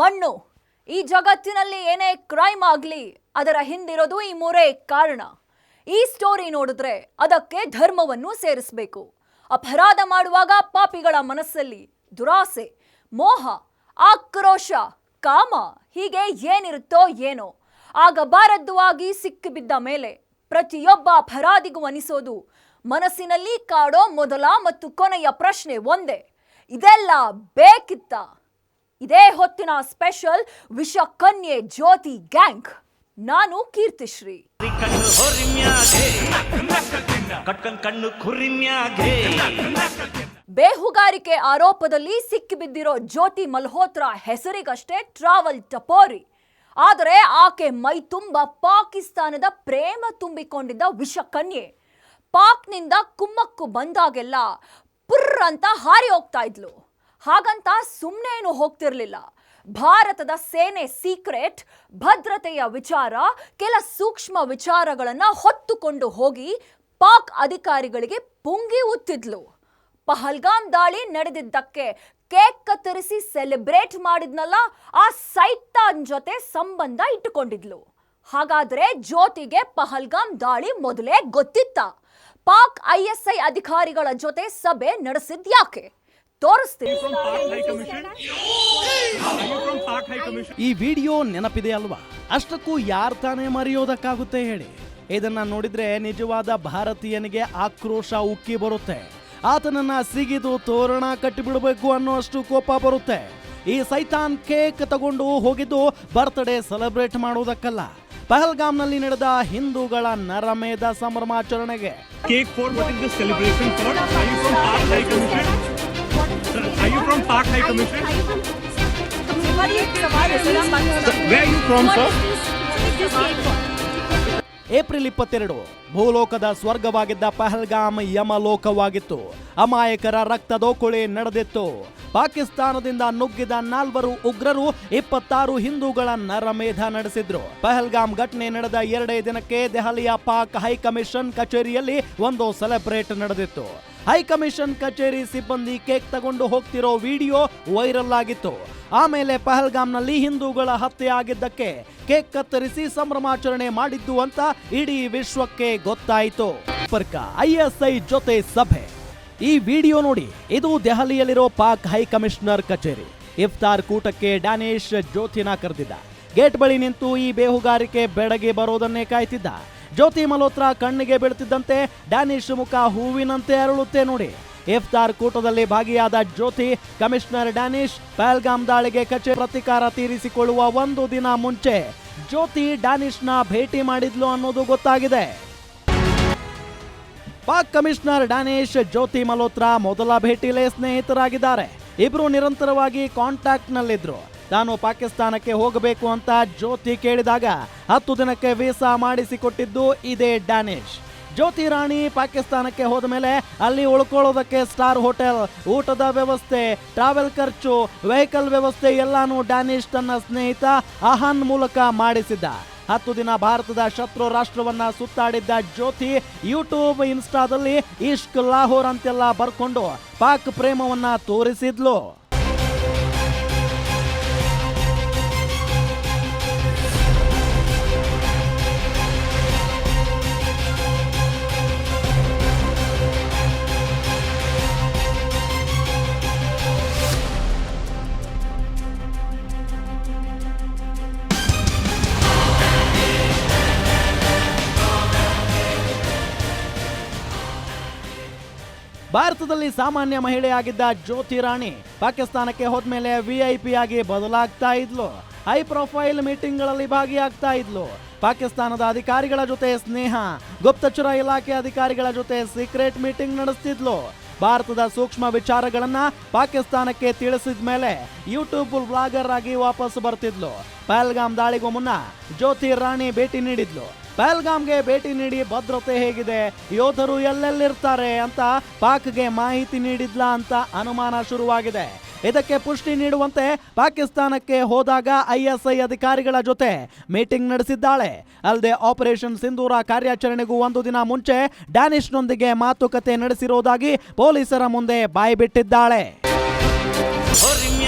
ಮಣ್ಣು. ಈ ಜಗತ್ತಿನಲ್ಲಿ ಏನೇ ಕ್ರೈಮ್ ಆಗಲಿ ಅದರ ಹಿಂದಿರೋದು ಈ ಮೂರೇ ಕಾರಣ. ಈ ಸ್ಟೋರಿ ನೋಡಿದ್ರೆ ಅದಕ್ಕೆ ಧರ್ಮವನ್ನು ಸೇರಿಸಬೇಕು. ಅಪರಾಧ ಮಾಡುವಾಗ ಪಾಪಿಗಳ ಮನಸ್ಸಲ್ಲಿ ದುರಾಸೆ, ಮೋಹ, ಆಕ್ರೋಶ, ಕಾಮ ಹೀಗೆ ಏನಿರುತ್ತೋ ಏನೋ ಆಗಬಾರದುವಾಗಿ ಸಿಕ್ಕಿಬಿದ್ದ ಮೇಲೆ ಪ್ರತಿಯೊಬ್ಬ ಅಪರಾಧಿಗೂ ಅನಿಸೋದು ಮನಸ್ಸಿನಲ್ಲಿ ಕಾಡೋ ಮೊದಲ ಮತ್ತು ಕೊನೆಯ ಪ್ರಶ್ನೆ ಒಂದೇ, ಇದೆಲ್ಲ ಬೇಕಿತ್ತ? ಇದೇ ಹೊತ್ತಿನ ಸ್ಪೆಷಲ್ ವಿಷ ಕನ್ಯೆ ಜ್ಯೋತಿ ಗ್ಯಾಂಗ್. ನಾನು ಕೀರ್ತಿಶ್ರೀ. ಬೇಹುಗಾರಿಕೆ ಆರೋಪದಲ್ಲಿ ಸಿಕ್ಕಿಬಿದ್ದಿರೋ ಜ್ಯೋತಿ ಮಲ್ಹೋತ್ರಾ ಹೆಸರಿಗಷ್ಟೇ ಟ್ರಾವೆಲ್ ಟಪೋರಿ. ಆದರೆ ಆಕೆ ಮೈ ತುಂಬ ಪಾಕಿಸ್ತಾನದ ಪ್ರೇಮ ತುಂಬಿಕೊಂಡಿದ್ದ ವಿಷ ಕನ್ಯೆ. ಪಾಕ್ನಿಂದ ಕುಮ್ಮಕ್ಕು ಬಂದಾಗೆಲ್ಲ ಪುರ್ರ್ ಅಂತ ಹಾರಿ ಹೋಗ್ತಾ ಇದ್ಲು. ಹಾಗಂತ ಸುಮ್ಮನೇನು ಹೋಗ್ತಿರ್ಲಿಲ್ಲ. ಭಾರತದ ಸೇನೆ ಸೀಕ್ರೆಟ್, ಭದ್ರತೆಯ ವಿಚಾರ, ಕೆಲ ಸೂಕ್ಷ್ಮ ವಿಚಾರಗಳನ್ನ ಹೊತ್ತುಕೊಂಡು ಹೋಗಿ ಪಾಕ್ ಅಧಿಕಾರಿಗಳಿಗೆ ಪುಂಗಿ ಉತ್ತಿದ್ಲು. ಪಹಲ್ಗಾಮ್ ದಾಳಿ ನಡೆದಿದ್ದಕ್ಕೆ ಕೇಕ್ ಕತ್ತರಿಸಿ ಸೆಲೆಬ್ರೇಟ್ ಮಾಡಿದ್ನಲ್ಲ, ಆ ಸೈತಾನ್ ಜೊತೆ ಸಂಬಂಧ ಇಟ್ಟುಕೊಂಡಿದ್ಲು. ಹಾಗಾದ್ರೆ ಜ್ಯೋತಿಗೆ ಪಹಲ್ಗಾಮ್ ದಾಳಿ ಮೊದಲೇ ಗೊತ್ತಿತ್ತ? ಪಾಕ್ ISI ಅಧಿಕಾರಿಗಳ ಜೊತೆ ಸಭೆ ನಡೆಸಿದ್ಯಾಕೆ? ತೋರಿಸ್ತೀನಿ. ಈ ವಿಡಿಯೋ ನೆನಪಿದೆ ಅಲ್ವಾ? ಅಷ್ಟಕ್ಕೂ ಯಾರು ತಾನೇ ಮರೆಯೋದಕ್ಕಾಗುತ್ತೆ ಹೇಳಿ? ಇದನ್ನ ನೋಡಿದ್ರೆ ನಿಜವಾದ ಭಾರತೀಯನಿಗೆ ಆಕ್ರೋಶ ಉಕ್ಕಿ ಬರುತ್ತೆ. ಆತನನ್ನ ಸಿಗಿದು ತೋರಣ ಕಟ್ಟಿಬಿಡಬೇಕು ಅನ್ನೋ ಅಷ್ಟು ಕೋಪ ಬರುತ್ತೆ. ಈ ಸೈತಾನ್ ಕೇಕ್ ತಗೊಂಡು ಹೋಗಿದ್ದು ಬರ್ತ್ಡೇ ಸೆಲೆಬ್ರೇಟ್ ಮಾಡೋದಕ್ಕಲ್ಲ, ಪಹಲ್ಗಾಮ್ನಲ್ಲಿ ನಡೆದ ಹಿಂದೂಗಳ ನರಮೇಧ ಸಂಭ್ರಮಾಚರಣೆಗೆ. Cake for what is the celebration for? Are you from Pak High Commission? Sir, are you from Pak High Commission? Where are you from, sir? April 22 ಭೂಲೋಕದ ಸ್ವರ್ಗವಾಗಿದ್ದ ಪಹಲ್ಗಾಮ್ ಯಮಲೋಕವಾಗಿತ್ತು. ಅಮಾಯಕರ ರಕ್ತದೋಕುಳಿ ನಡೆದಿತ್ತು. ಪಾಕಿಸ್ತಾನದಿಂದ ನುಗ್ಗಿದ 4 ಉಗ್ರರು 26 ಹಿಂದೂಗಳ ನರಮೇಧ ನಡೆಸಿದ್ರು. ಪಹಲ್ಗಾಮ್ ಘಟನೆ ನಡೆದ 2 ದಿನಕ್ಕೆ ದೆಹಲಿಯ ಪಾಕ್ ಹೈಕಮಿಷನ್ ಕಚೇರಿಯಲ್ಲಿ ಒಂದು ಸೆಲೆಬ್ರೇಟ್ ನಡೆದಿತ್ತು. ಹೈಕಮಿಷನ್ ಕಚೇರಿ ಸಿಬ್ಬಂದಿ ಕೇಕ್ ತಗೊಂಡು ಹೋಗ್ತಿರೋ ವಿಡಿಯೋ ವೈರಲ್ ಆಗಿತ್ತು. ಆಮೇಲೆ ಪಹಲ್ಗಾಮ್ನಲ್ಲಿ ಹಿಂದೂಗಳ ಹತ್ಯೆ ಆಗಿದ್ದಕ್ಕೆ ಕೇಕ್ ಕತ್ತರಿಸಿ ಸಂಭ್ರಮಾಚರಣೆ ಮಾಡಿದ್ದು ಅಂತ ಇಡೀ ವಿಶ್ವಕ್ಕೆ ಗೊತ್ತಾಯಿತು. ISI ಜೊತೆ ಸಭೆ. ಈ ವಿಡಿಯೋ ನೋಡಿ, ಇದು ದೆಹಲಿಯಲ್ಲಿರೋ ಪಾಕ್ ಹೈಕಮಿಷನರ್ ಕಚೇರಿ. ಇಫ್ತಾರ್ ಕೂಟಕ್ಕೆ ಡ್ಯಾನಿಶ್ ಜ್ಯೋತಿನ ಕರೆದಿದ್ದ. ಗೇಟ್ ಬಳಿ ನಿಂತು ಈ ಬೇಹುಗಾರಿಕೆ ಬೆಳಗ್ಗೆ ಬರೋದನ್ನೇ ಕಾಯ್ತಿದ್ದ. ಜ್ಯೋತಿ ಮಲ್ಹೋತ್ರಾ ಕಣ್ಣಿಗೆ ಬೀಳ್ತಿದ್ದಂತೆ ಡ್ಯಾನಿಶ್ ಮುಖ ಹೂವಿನಂತೆ ಅರಳುತ್ತೆ ನೋಡಿ. ಇಫ್ತಾರ್ ಕೂಟದಲ್ಲಿ ಭಾಗಿಯಾದ ಜ್ಯೋತಿ, ಕಮಿಷನರ್ ಡ್ಯಾನಿಶ್ ಪಹಲ್ಗಾಮ್ ದಾಳಿಗೆ ಕಚೇರಿ ಪ್ರತೀಕಾರ ತೀರಿಸಿಕೊಳ್ಳುವ 1 ದಿನ ಮುಂಚೆ ಜ್ಯೋತಿ ಡ್ಯಾನಿಶ್ನ ಭೇಟಿ ಮಾಡಿದ್ಲು ಅನ್ನೋದು ಗೊತ್ತಾಗಿದೆ. ಪಾಕ್ ಕಮಿಷನರ್ ಡ್ಯಾನಿಶ್ ಜ್ಯೋತಿ ಮಲ್ಹೋತ್ರಾ ಮೊದಲ ಭೇಟಿಲೇ ಸ್ನೇಹಿತರಾಗಿದ್ದಾರೆ. ಇಬ್ರು ನಿರಂತರವಾಗಿ ಕಾಂಟ್ಯಾಕ್ಟ್ ನಲ್ಲಿದ್ರು. ತಾನು ಪಾಕಿಸ್ತಾನಕ್ಕೆ ಹೋಗಬೇಕು ಅಂತ ಜ್ಯೋತಿ ಕೇಳಿದಾಗ 10 ದಿನಕ್ಕೆ ವೀಸಾ ಮಾಡಿಸಿಕೊಟ್ಟಿದ್ದು ಇದೇ ಡ್ಯಾನಿಶ್. ಜ್ಯೋತಿ ರಾಣಿ ಪಾಕಿಸ್ತಾನಕ್ಕೆ ಹೋದ ಮೇಲೆ ಅಲ್ಲಿ ಉಳ್ಕೊಳ್ಳೋದಕ್ಕೆ ಸ್ಟಾರ್ ಹೋಟೆಲ್, ಊಟದ ವ್ಯವಸ್ಥೆ, ಟ್ರಾವೆಲ್ ಖರ್ಚು, ವೆಹಿಕಲ್ ವ್ಯವಸ್ಥೆ ಎಲ್ಲಾನು ಡ್ಯಾನಿಶ್ ತನ್ನ ಸ್ನೇಹಿತ ಅಹಾನ್ ಮೂಲಕ ಮಾಡಿಸಿದ್ದ. 10 ದಿನ ಭಾರತದ ಶತ್ರು ರಾಷ್ಟ್ರವನ್ನ ಸುತ್ತಾಡಿದ್ದ ಜ್ಯೋತಿ ಯೂಟ್ಯೂಬ್, ಇನ್ಸ್ಟಾದಲ್ಲಿ ಇಷ್ಕ್ ಲಾಹೋರ್ ಅಂತೆಲ್ಲ ಬರ್ಕೊಂಡು ಪಾಕ್ ಪ್ರೇಮವನ್ನ ತೋರಿಸಿದ್ಲು. ಭಾರತದಲ್ಲಿ ಸಾಮಾನ್ಯ ಮಹಿಳೆಯಾಗಿದ್ದ ಜ್ಯೋತಿ ರಾಣಿ ಪಾಕಿಸ್ತಾನಕ್ಕೆ ಹೋದ್ಮೇಲೆ VIP ಆಗಿ ಬದಲಾಗ್ತಾ ಇದ್ಲು. ಹೈ ಪ್ರೊಫೈಲ್ ಮೀಟಿಂಗ್ಗಳಲ್ಲಿ ಭಾಗಿಯಾಗ್ತಾ ಇದ್ಲು. ಪಾಕಿಸ್ತಾನದ ಅಧಿಕಾರಿಗಳ ಜೊತೆ ಸ್ನೇಹ, ಗುಪ್ತಚರ ಇಲಾಖೆ ಅಧಿಕಾರಿಗಳ ಜೊತೆ ಸೀಕ್ರೆಟ್ ಮೀಟಿಂಗ್ ನಡೆಸ್ತಿದ್ಲು. ಭಾರತದ ಸೂಕ್ಷ್ಮ ವಿಚಾರಗಳನ್ನ ಪಾಕಿಸ್ತಾನಕ್ಕೆ ತಿಳಿಸಿದ ಮೇಲೆ ಯೂಟ್ಯೂಬ್ ಬ್ಲಾಗರ್ ಆಗಿ ವಾಪಸ್ ಬರ್ತಿದ್ಲು. ಪಹಲ್ಗಾಮ್ ದಾಳಿಗೂ ಮುನ್ನ ಜ್ಯೋತಿ ರಾಣಿ ಭೇಟಿ ನೀಡಿದ್ಲು. ಪಹಲ್ಗಾಮ್ಗೆ ಭೇಟಿ ನೀಡಿ ಭದ್ರತೆ ಹೇಗಿದೆ, ಯೋಧರು ಎಲ್ಲೆಲ್ಲಿರ್ತಾರೆ ಅಂತ ಪಾಕ್ಗೆ ಮಾಹಿತಿ ನೀಡಿದ್ಲಾ ಅಂತ ಅನುಮಾನ ಶುರುವಾಗಿದೆ. ಇದಕ್ಕೆ ಪುಷ್ಟಿ ನೀಡುವಂತೆ ಪಾಕಿಸ್ತಾನಕ್ಕೆ ಹೋದಾಗ ISI ಅಧಿಕಾರಿಗಳ ಜೊತೆ ಮೀಟಿಂಗ್ ನಡೆಸಿದ್ದಾಳೆ. ಅಲ್ಲದೆ ಆಪರೇಷನ್ ಸಿಂಧೂರ ಕಾರ್ಯಾಚರಣೆಗೂ 1 ದಿನ ಮುಂಚೆ ಡ್ಯಾನಿಶ್ನೊಂದಿಗೆ ಮಾತುಕತೆ ನಡೆಸಿರೋದಾಗಿ ಪೊಲೀಸರ ಮುಂದೆ ಬಾಯ್ಬಿಟ್ಟಿದ್ದಾಳೆ.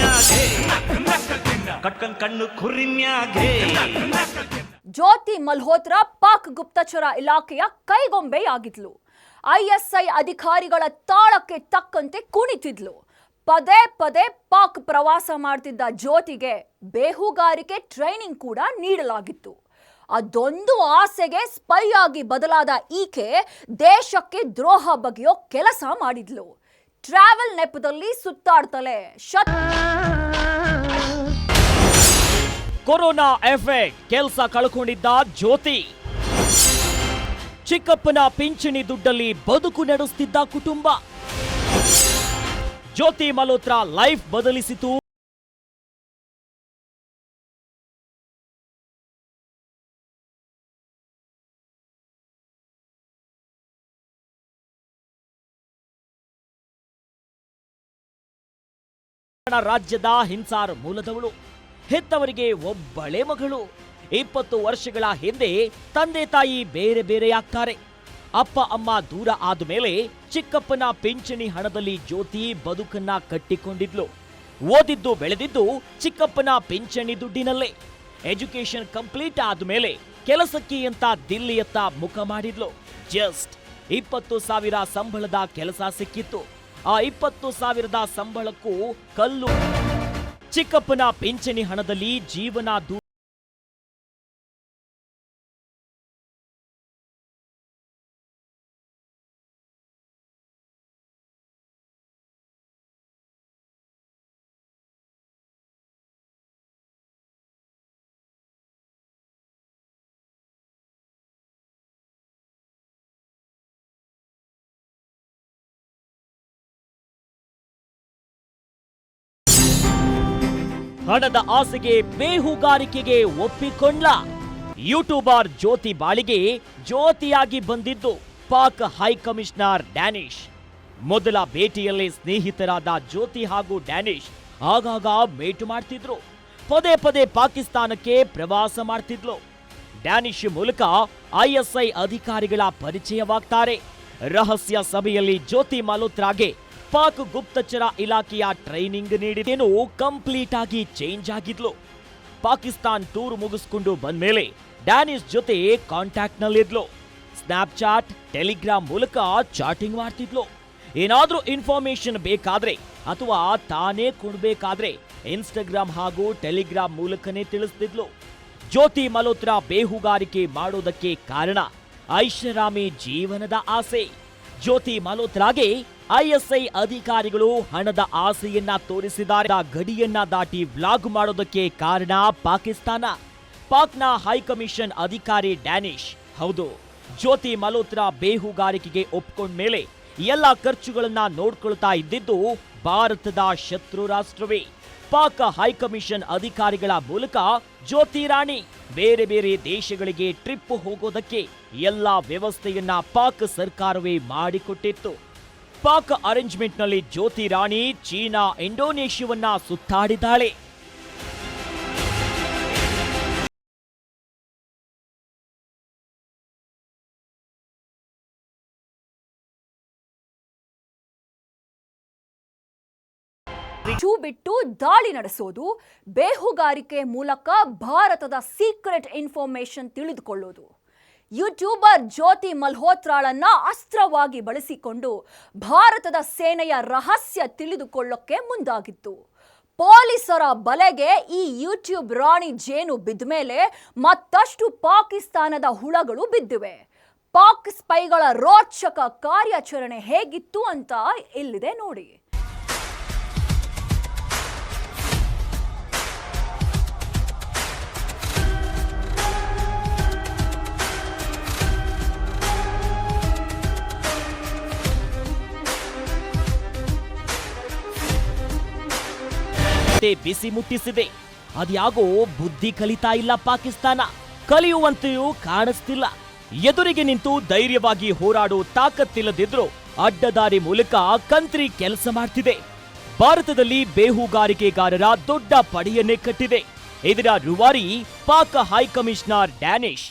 ಕಟ್ಕಂಡ್ ಕಣ್ಣು ಕುರಿನ್ಯಾಗೆ ಜ್ಯೋತಿ ಮಲ್ಹೋತ್ರಾ ಪಾಕ್ ಗುಪ್ತಚರ ಇಲಾಖೆಯ ಕೈಗೊಂಬೆಯಾಗಿದ್ಲು. ISI ಅಧಿಕಾರಿಗಳ ತಾಳಕ್ಕೆ ತಕ್ಕಂತೆ ಕುಣಿತಿದ್ಲು. ಪದೇ ಪದೇ ಪಾಕ್ ಪ್ರವಾಸ ಮಾಡ್ತಿದ್ದ ಜ್ಯೋತಿಗೆ ಬೇಹುಗಾರಿಕೆ ಟ್ರೈನಿಂಗ್ ಕೂಡ ನೀಡಲಾಗಿತ್ತು. ಅದೊಂದು ಆಸೆಗೆ ಸ್ಪೈ ಆಗಿ ಬದಲಾದ ಈಕೆ ದೇಶಕ್ಕೆ ದ್ರೋಹ ಬಗೆಯೋ ಕೆಲಸ ಮಾಡಿದ್ಲು. ಟ್ರಾವೆಲ್ ನೆಪದಲ್ಲಿ ಸುತ್ತಾಡ್ತಲೇ ಕೊರೋನಾ ಎಫೆಕ್ಟ್ ಕೆಲಸ ಕಳ್ಕೊಂಡಿದ್ದ ಜ್ಯೋತಿ, ಚಿಕ್ಕಪ್ಪನ ಪಿಂಚಣಿ ದುಡ್ಡಲ್ಲಿ ಬದುಕು ನಡೆಸುತ್ತಿದ್ದ ಕುಟುಂಬ. ಜ್ಯೋತಿ ಮಲ್ಹೋತ್ರಾ ಲೈಫ್ ಬದಲಿಸಿತು. ರಾಜ್ಯದ ಹಿಂಸಾರ್ ಮೂಲದವಳು, ಹೆತ್ತವರಿಗೆ ಒಬ್ಬಳೇ ಮಗಳು. 20 ವರ್ಷಗಳ ಹಿಂದೆ ತಂದೆ ತಾಯಿ ಬೇರೆ ಬೇರೆಯಾಗ್ತಾರೆ. ಅಪ್ಪ ಅಮ್ಮ ದೂರ ಆದ ಮೇಲೆ ಚಿಕ್ಕಪ್ಪನ ಪಿಂಚಣಿ ಹಣದಲ್ಲಿ ಜ್ಯೋತಿ ಬದುಕನ್ನ ಕಟ್ಟಿಕೊಂಡಿದ್ಲು. ಓದಿದ್ದು ಬೆಳೆದಿದ್ದು ಚಿಕ್ಕಪ್ಪನ ಪಿಂಚಣಿ ದುಡ್ಡಿನಲ್ಲೇ. ಎಜುಕೇಶನ್ ಕಂಪ್ಲೀಟ್ ಆದ್ಮೇಲೆ ಕೆಲಸಕ್ಕೆ ಅಂತ ದಿಲ್ಲಿಯತ್ತ ಮುಖ ಮಾಡಿದ್ಲು. ಜಸ್ಟ್ 20,000 ಸಂಬಳದ ಕೆಲಸ ಸಿಕ್ಕಿತ್ತು. ಆ 20,000 ಸಂಬಳಕ್ಕೂ ಕಲ್ಲು. ಚಿಕ್ಕಪ್ಪನ ಪಿಂಚಣಿ ಹಣದಲ್ಲಿ ಜೀವನ ಹಣದ ಆಸೆಗೆ ಬೇಹುಗಾರಿಕೆಗೆ ಒಪ್ಪಿಕೊಂಡ್ಲ. ಯೂಟ್ಯೂಬರ್ ಜ್ಯೋತಿ ಬಾಳಿಗೆ ಜ್ಯೋತಿಯಾಗಿ ಬಂದಿದ್ದು ಪಾಕ್ ಹೈಕಮಿಷನರ್ ಡ್ಯಾನಿಶ್. ಮೊದಲ ಭೇಟಿಯಲ್ಲೇ ಸ್ನೇಹಿತರಾದ ಜ್ಯೋತಿ ಹಾಗೂ ಡ್ಯಾನಿಶ್ ಆಗಾಗ ಭೇಟಿ ಮಾಡ್ತಿದ್ರು. ಪದೇ ಪದೇ ಪಾಕಿಸ್ತಾನಕ್ಕೆ ಪ್ರವಾಸ ಮಾಡ್ತಿದ್ಲು. ಡ್ಯಾನಿಶ್ ಮೂಲಕ ISI ಅಧಿಕಾರಿಗಳ ಪರಿಚಯವಾಗ್ತಾರೆ. ರಹಸ್ಯ ಸಭೆಯಲ್ಲಿ ಜ್ಯೋತಿ ಮಲ್ಹೋತ್ರಾಗೆ ಪಾಕ್ ಗುಪ್ತಚರ ಇಲಾಖೆಯ ಟ್ರೈನಿಂಗ್ ನೀಡಿದೇನು ಕಂಪ್ಲೀಟ್ ಆಗಿ ಚೇಂಜ್ ಆಗಿದ್ಲು. ಪಾಕಿಸ್ತಾನ್ ಟೂರ್ ಮುಗಿಸ್ಕೊಂಡು ಬಂದ್ಮೇಲೆ ಡ್ಯಾನಿಶ್ ಜೊತೆ ಕಾಂಟ್ಯಾಕ್ಟ್ ನಲ್ಲಿದ್ಲು. ಸ್ನ್ಯಾಪ್ಚಾಟ್, ಟೆಲಿಗ್ರಾಮ್ ಮೂಲಕ ಚಾಟಿಂಗ್ ಮಾಡ್ತಿದ್ಲು. ಏನಾದ್ರೂ ಇನ್ಫಾರ್ಮೇಶನ್ ಬೇಕಾದ್ರೆ ಅಥವಾ ತಾನೇ ಕೊಡ್ಬೇಕಾದ್ರೆ ಇನ್ಸ್ಟಾಗ್ರಾಮ್ ಹಾಗೂ ಟೆಲಿಗ್ರಾಮ್ ಮೂಲಕನೇ ತಿಳಿಸ್ತಿದ್ಲು. ಜ್ಯೋತಿ ಮಲ್ಹೋತ್ರಾ ಬೇಹುಗಾರಿಕೆ ಮಾಡೋದಕ್ಕೆ ಕಾರಣ ಐಷಾರಾಮಿ ಜೀವನದ ಆಸೆ. ಜ್ಯೋತಿ ಮಲ್ಹೋತ್ರಾಗೆ ISI ಅಧಿಕಾರಿಗಳು ಹಣದ ಆಸೆಯನ್ನ ತೋರಿಸಿದ್ದಾರೆ. ಗಡಿಯನ್ನ ದಾಟಿ ವ್ಲಾಗ್ ಮಾಡೋದಕ್ಕೆ ಕಾರಣ ಪಾಕಿಸ್ತಾನ. ಪಾಕ್ನ ಹೈಕಮಿಷನ್ ಅಧಿಕಾರಿ ಡ್ಯಾನಿಶ್. ಹೌದು, ಜ್ಯೋತಿ ಮಲ್ಹೋತ್ರಾ ಬೇಹುಗಾರಿಕೆಗೆ ಒಪ್ಕೊಂಡ್ಮೇಲೆ ಎಲ್ಲ ಖರ್ಚುಗಳನ್ನ ನೋಡ್ಕೊಳ್ತಾ ಇದ್ದಿದ್ದು ಭಾರತದ ಶತ್ರು ರಾಷ್ಟ್ರವೇ. ಪಾಕ್ ಹೈಕಮಿಷನ್ ಅಧಿಕಾರಿಗಳ ಮೂಲಕ ಜ್ಯೋತಿ ರಾಣಿ ಬೇರೆ ಬೇರೆ ದೇಶಗಳಿಗೆ ಟ್ರಿಪ್ ಹೋಗೋದಕ್ಕೆ ಎಲ್ಲ ವ್ಯವಸ್ಥೆಯನ್ನ ಪಾಕ್ ಸರ್ಕಾರವೇ ಮಾಡಿಕೊಟ್ಟಿತ್ತು. ಪಾಕ್ ಅರೇಂಜ್ಮೆಂಟ್ನಲ್ಲಿ ಜ್ಯೋತಿ ರಾಣಿ ಚೀನಾ, ಇಂಡೋನೇಷ್ಯಾವನ್ನ ಸುತ್ತಾಡಿದ್ದಾಳೆ. ಬಿಟ್ಟು ದಾಳಿ ನಡೆಸೋದು, ಬೇಹುಗಾರಿಕೆ ಮೂಲಕ ಭಾರತದ ಸೀಕ್ರೆಟ್ ಇನ್ಫಾರ್ಮೇಶನ್ ತಿಳಿದುಕೊಳ್ಳೋದು. ಯೂಟ್ಯೂಬರ್ ಜ್ಯೋತಿ ಮಲ್ಹೋತ್ರಾಳನ್ನ ಅಸ್ತ್ರವಾಗಿ ಬಳಸಿಕೊಂಡು ಭಾರತದ ಸೇನೆಯ ರಹಸ್ಯ ತಿಳಿದುಕೊಳ್ಳೋಕೆ ಮುಂದಾಗಿತ್ತು. ಪೊಲೀಸರ ಬಲೆಗೆ ಈ ಯೂಟ್ಯೂಬ್ ರಾಣಿ ಜೇನು ಬಿದ್ದ ಮೇಲೆ ಮತ್ತಷ್ಟು ಪಾಕಿಸ್ತಾನದ ಹುಳಗಳು ಬಿದ್ದಿವೆ. ಪಾಕ್ ಸ್ಪೈಗಳ ರೋಚಕ ಕಾರ್ಯಾಚರಣೆ ಹೇಗಿತ್ತು ಅಂತ ಇಲ್ಲಿದೆ ನೋಡಿ. ಬಿಸಿ ಮುಟ್ಟಿಸಿದೆ. ಅದ್ಯಾಗೋ ಬುದ್ಧಿ ಕಲಿತಾ ಇಲ್ಲ ಪಾಕಿಸ್ತಾನ. ಕಲಿಯುವಂತೆಯೂ ಕಾಣಿಸ್ತಿಲ್ಲ. ಎದುರಿಗೆ ನಿಂತು ಧೈರ್ಯವಾಗಿ ಹೋರಾಡೋ ತಾಕತ್ತಿಲ್ಲದಿದ್ರು ಅಡ್ಡದಾರಿ ಮೂಲಕ ಕಂತ್ರಿ ಕೆಲಸ ಮಾಡ್ತಿದೆ. ಭಾರತದಲ್ಲಿ ಬೇಹುಗಾರಿಕೆಗಾರರ ದೊಡ್ಡ ಪಡೆಯನ್ನೇ ಕಟ್ಟಿದೆ. ಇದರ ರೂವಾರಿ ಪಾಕ್ ಹೈಕಮಿಷನರ್ ಡ್ಯಾನಿಶ್.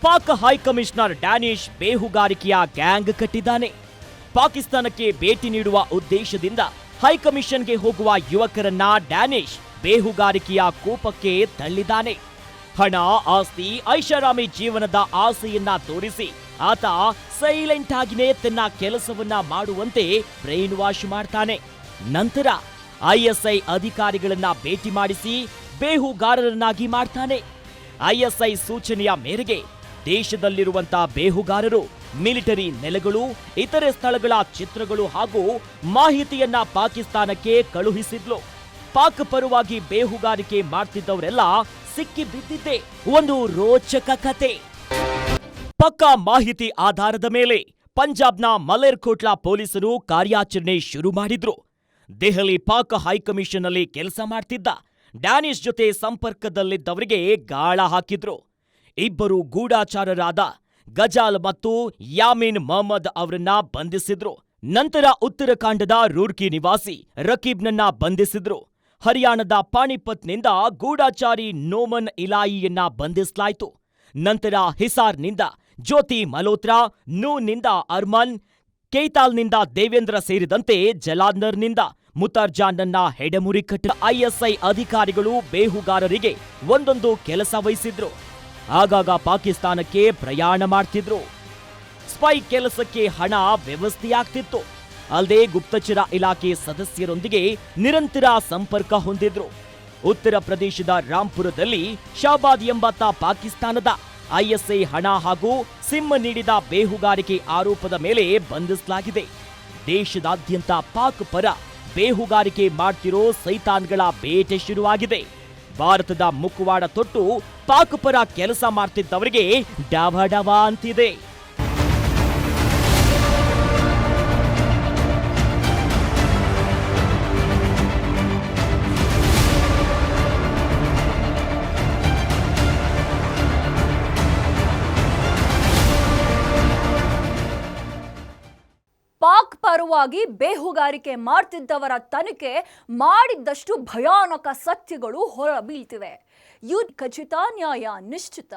ಪಾಕ್ ಹೈಕಮಿಷನರ್ ಡ್ಯಾನಿಶ್ ಬೇಹುಗಾರಿಕೆಯ ಗ್ಯಾಂಗ್ ಕಟ್ಟಿದ್ದಾನೆ. ಪಾಕಿಸ್ತಾನಕ್ಕೆ ಭೇಟಿ ನೀಡುವ ಉದ್ದೇಶದಿಂದ ಹೈಕಮಿಷನ್ಗೆ ಹೋಗುವ ಯುವಕರನ್ನ ಡ್ಯಾನಿಶ್ ಬೇಹುಗಾರಿಕೆಯ ಕೂಪಕ್ಕೆ ತಳ್ಳಿದ್ದಾನೆ. ಹಣ, ಆಸ್ತಿ, ಐಷಾರಾಮಿ ಜೀವನದ ಆಸೆಯನ್ನ ತೋರಿಸಿ ಆತ ಸೈಲೆಂಟ್ ಆಗಿನೇ ತನ್ನ ಕೆಲಸವನ್ನ ಮಾಡುವಂತೆ ಬ್ರೈನ್ ವಾಶ್ ಮಾಡ್ತಾನೆ. ನಂತರ ಐಎಸ್ಐ ಅಧಿಕಾರಿಗಳನ್ನ ಭೇಟಿ ಮಾಡಿಸಿ ಬೇಹುಗಾರರನ್ನಾಗಿ ಮಾಡ್ತಾನೆ. ಐಎಸ್ಐ ಸೂಚನೆಯ ಮೇರೆಗೆ ದೇಶದಲ್ಲಿರುವಂತ ಬೇಹುಗಾರರು ಮಿಲಿಟರಿ ನೆಲೆಗಳು, ಇತರೆ ಸ್ಥಳಗಳ ಚಿತ್ರಗಳು ಹಾಗೂ ಮಾಹಿತಿಯನ್ನ ಪಾಕಿಸ್ತಾನಕ್ಕೆ ಕಳುಹಿಸಿದ್ಲು. ಪಾಕ್ ಪರವಾಗಿ ಬೇಹುಗಾರಿಕೆ ಮಾಡ್ತಿದ್ದವರೆಲ್ಲ ಸಿಕ್ಕಿ ಬಿದ್ದಿದ್ದೆ ಒಂದು ರೋಚಕ ಕತೆ. ಪಕ್ಕಾ ಮಾಹಿತಿ ಆಧಾರದ ಮೇಲೆ ಪಂಜಾಬ್ನ ಮಲೇರ್ಕೋಟ್ಲಾ ಪೊಲೀಸರು ಕಾರ್ಯಾಚರಣೆ ಶುರು ಮಾಡಿದ್ರು. ದೆಹಲಿ ಪಾಕ್ ಹೈಕಮಿಷನ್ನಲ್ಲಿ ಕೆಲಸ ಮಾಡ್ತಿದ್ದ ಡ್ಯಾನಿಶ್ ಜೊತೆ ಸಂಪರ್ಕದಲ್ಲಿದ್ದವರಿಗೆ ಗಾಳ ಹಾಕಿದ್ರು. ಇಬ್ಬರು ಗೂಢಾಚಾರರಾದ ಗಜಾಲ್ ಮತ್ತು ಯಾಮೀನ್ ಮೊಹಮ್ಮದ್ ಅವರನ್ನ ಬಂಧಿಸಿದ್ರು. ನಂತರ ಉತ್ತರಾಖಂಡದ ರೂರ್ಕಿ ನಿವಾಸಿ ರಕೀಬ್ನನ್ನ ಬಂಧಿಸಿದ್ರು. ಹರಿಯಾಣದ ಪಾಣಿಪತ್ನಿಂದ ಗೂಢಾಚಾರಿ ನೋಮನ್ ಇಲಾಯಿಯನ್ನ ಬಂಧಿಸಲಾಯಿತು. ನಂತರ ಹಿಸಾರ್ನಿಂದ ಜ್ಯೋತಿ ಮಲ್ಹೋತ್ರಾ, ನೂನ್ನಿಂದ ಅರ್ಮನ್, ಕೈತಾಲ್ನಿಂದ ದೇವೇಂದ್ರ ಸೇರಿದಂತೆ ಜಲಾಂಧರ್ನಿಂದ ಮುತಾರ್ಜಾನ್ನನ್ನ ಹೆಡೆಮುರಿ ಕಟ್ಟಿದ ಐಎಸ್ಐ ಅಧಿಕಾರಿಗಳು ಬೇಹುಗಾರರಿಗೆ ಒಂದೊಂದು ಕೆಲಸ ವಹಿಸಿದ್ರು. ಆಗಾಗ ಪಾಕಿಸ್ತಾನಕ್ಕೆ ಪ್ರಯಾಣ ಮಾಡ್ತಿದ್ರು. ಸ್ಪೈ ಕೆಲಸಕ್ಕೆ ಹಣ ವ್ಯವಸ್ಥೆಯಾಗ್ತಿತ್ತು. ಅಲ್ಲದೆ ಗುಪ್ತಚರ ಇಲಾಖೆ ಸದಸ್ಯರೊಂದಿಗೆ ನಿರಂತರ ಸಂಪರ್ಕ ಹೊಂದಿದ್ರು. ಉತ್ತರ ಪ್ರದೇಶದ ರಾಂಪುರದಲ್ಲಿ ಶಾಬಾದ್ ಎಂಬಾತ ಪಾಕಿಸ್ತಾನದ ಐಎಸ್ಐ ಹಣ ಹಾಗೂ ಸಿಮ್ ನೀಡಿದ ಬೇಹುಗಾರಿಕೆ ಆರೋಪದ ಮೇಲೆ ಬಂಧಿಸಲಾಗಿದೆ. ದೇಶದಾದ್ಯಂತ ಪಾಕ್ ಪರ ಬೇಹುಗಾರಿಕೆ ಮಾಡ್ತಿರೋ ಸೈತಾನ್ಗಳ ಬೇಟೆ ಶುರುವಾಗಿದೆ. ಭಾರತದ ಮುಖವಾಡ ತೊಟ್ಟು ಪಾಕ್ ಪರ ಕೆಲಸ ಮಾಡ್ತಿದ್ದವರಿಗೆ ಡವ ಡವ ಅಂತಿದೆ. ಪಾಕ್ ಪರವಾಗಿ ಬೇಹುಗಾರಿಕೆ ಮಾಡ್ತಿದ್ದವರ ತನಿಖೆ ಮಾಡಿದ್ದಷ್ಟು ಭಯಾನಕ ಸತ್ಯಗಳು ಹೊರಬೀಳ್ತಿವೆ. ಯುದ್ಧ ಖಚಿತ, ನ್ಯಾಯ ನಿಶ್ಚಿತ.